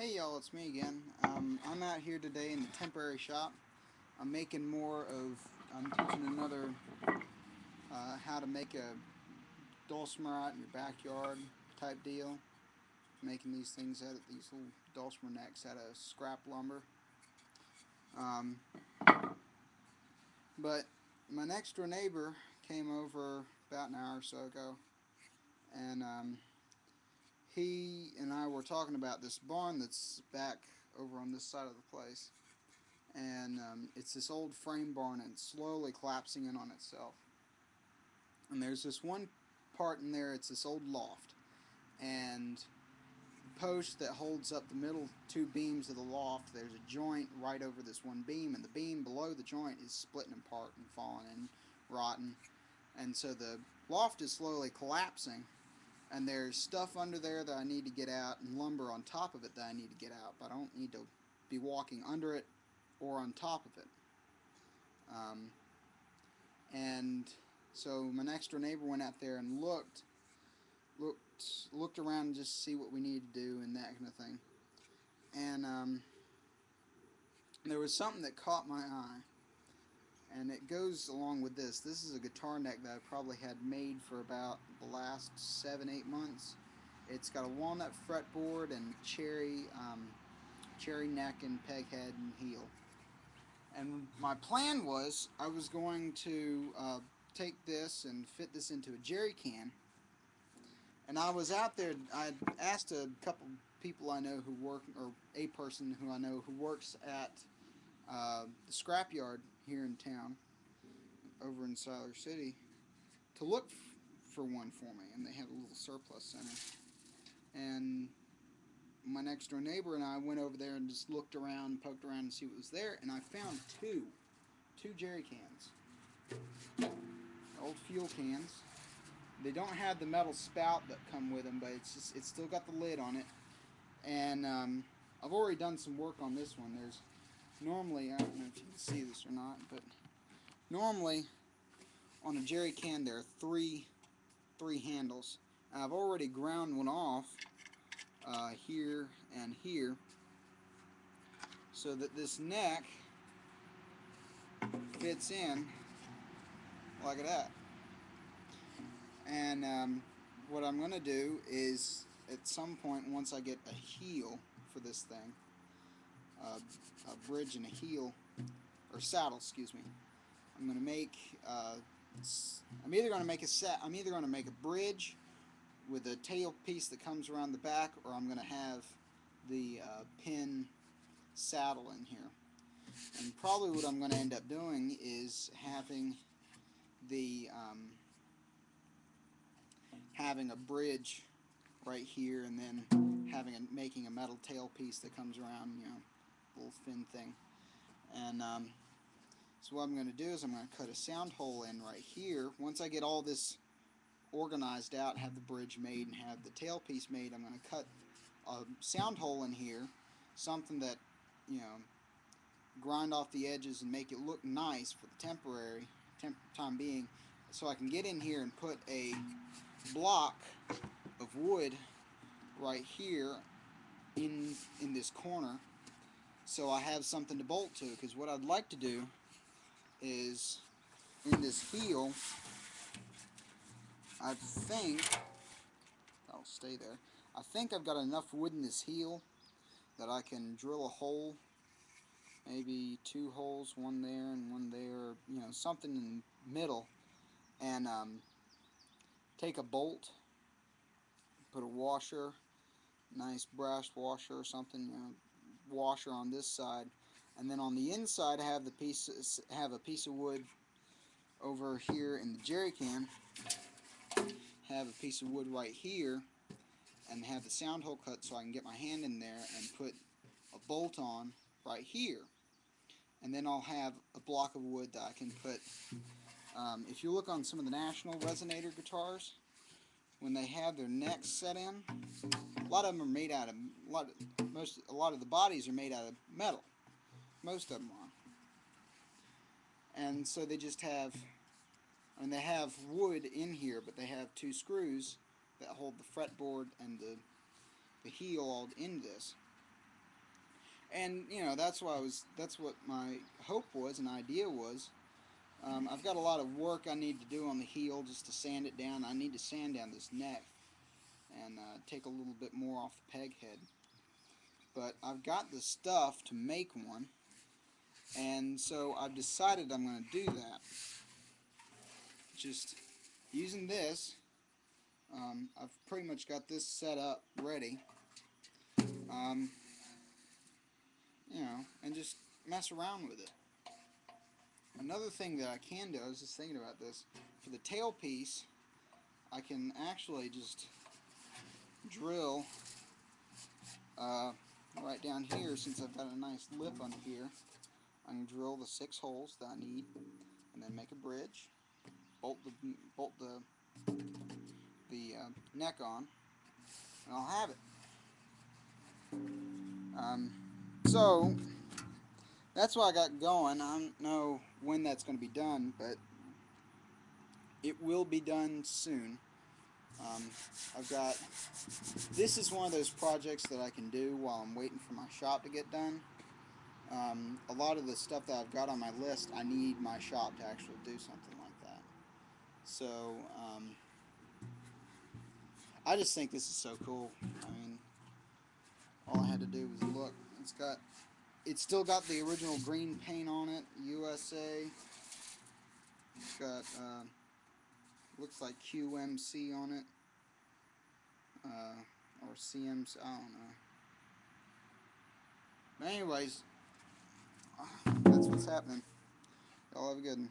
Hey y'all, it's me again. I'm out here today in the temporary shop. I'm teaching another how to make a dulcimer out in your backyard type deal. Making these things out of these little dulcimer necks out of scrap lumber. Um, but my next door neighbor came over about an hour or so ago, and he and I were talking about this barn that's back over on this side of the place. And it's this old frame barn and it's slowly collapsing in on itself. And there's this one part in there, it's this old loft, and the post that holds up the middle two beams of the loft, there's a joint right over this one beam, and the beam below the joint is splitting apart and falling and rotten. And so the loft is slowly collapsing, and there's stuff under there that I need to get out and lumber on top of it that I need to get out, but I don't need to be walking under it or on top of it. Um, and so my next door neighbor went out there and looked around just to see what we needed to do and that kind of thing. And there was something that caught my eye, and it goes along with this. This is a guitar neck that I probably had made for about the last 7-8 months. It's got a walnut fretboard and cherry neck and peg head and heel. And my plan was I was going to take this and fit this into a jerry can. And I was out there. I asked a couple people I know who work, or a person who I know who works at the scrapyard here in town, over in Siler City, to look for one for me. And they had a little surplus center. And my next door neighbor and I went over there and just looked around, poked around to see what was there. And I found two jerry cans, old fuel cans. They don't have the metal spout that come with them, but it's still got the lid on it. And I've already done some work on this one. There's normally, I don't know if you can see this or not, but normally on a jerry can there are three handles. And I've already ground one off here and here, so that this neck fits in like that. And what I'm going to do is, at some point, once I get a heel for this thing, a bridge and a heel, or saddle, excuse me, I'm going to make. I'm either going to make I'm either going to make a bridge with a tail piece that comes around the back, or I'm going to have the pin saddle in here. And probably what I'm going to end up doing is the having a bridge right here, and then making a metal tail piece that comes around, little fin thing. And so what I'm going to do is I'm going to cut a sound hole in right here. Once I get all this organized out, have the bridge made and have the tail piece made, I'm going to cut a sound hole in here, something that, grind off the edges and make it look nice for the time being, so I can get in here and put a block of wood right here in this corner, so I have something to bolt to. Because what I'd like to do is, in this heel, I think I'll stay there. I think I've got enough wood in this heel that I can drill a hole, maybe 2 holes, one there and one there, something in the middle, and take a bolt, put a washer, nice brass washer or something, washer on this side, and then on the inside have a piece of wood over here in the jerry can, have a piece of wood right here, and have the sound hole cut so I can get my hand in there and put a bolt on right here. And then I'll have a block of wood that I can put. If you look on some of the National resonator guitars, when they have their necks set in, a lot of them are made out of a lot of the bodies are made out of metal. Most of them are. And so they just have, they have wood in here, but they have 2 screws that hold the fretboard and the heel all in this. And you know that's what my hope was and idea was. I've got a lot of work I need to do on the heel just to sand it down. I need to sand down this neck and take a little bit more off the peg head. But I've got the stuff to make one, and so I've decided I'm going to do that. Just using this, I've pretty much got this set up ready. Um, you know, and just mess around with it. Another thing that I can do, I was just thinking about this, for the tailpiece, I can actually just drill right down here, since I've got a nice lip under here. I can drill the 6 holes that I need, and then make a bridge, bolt the neck on, and I'll have it. So that's what I got going. I don't know when that's going to be done, but it will be done soon. Um, I've got, this is one of those projects that I can do while I'm waiting for my shop to get done. A lot of the stuff that I've got on my list, I need my shop to actually do something like that. So, I just think this is so cool. I mean, all I had to do was look. It's still got the original green paint on it, USA. It's got, looks like QMC on it, or CMC, I don't know. But anyways, that's what's happening. Y'all have a good one.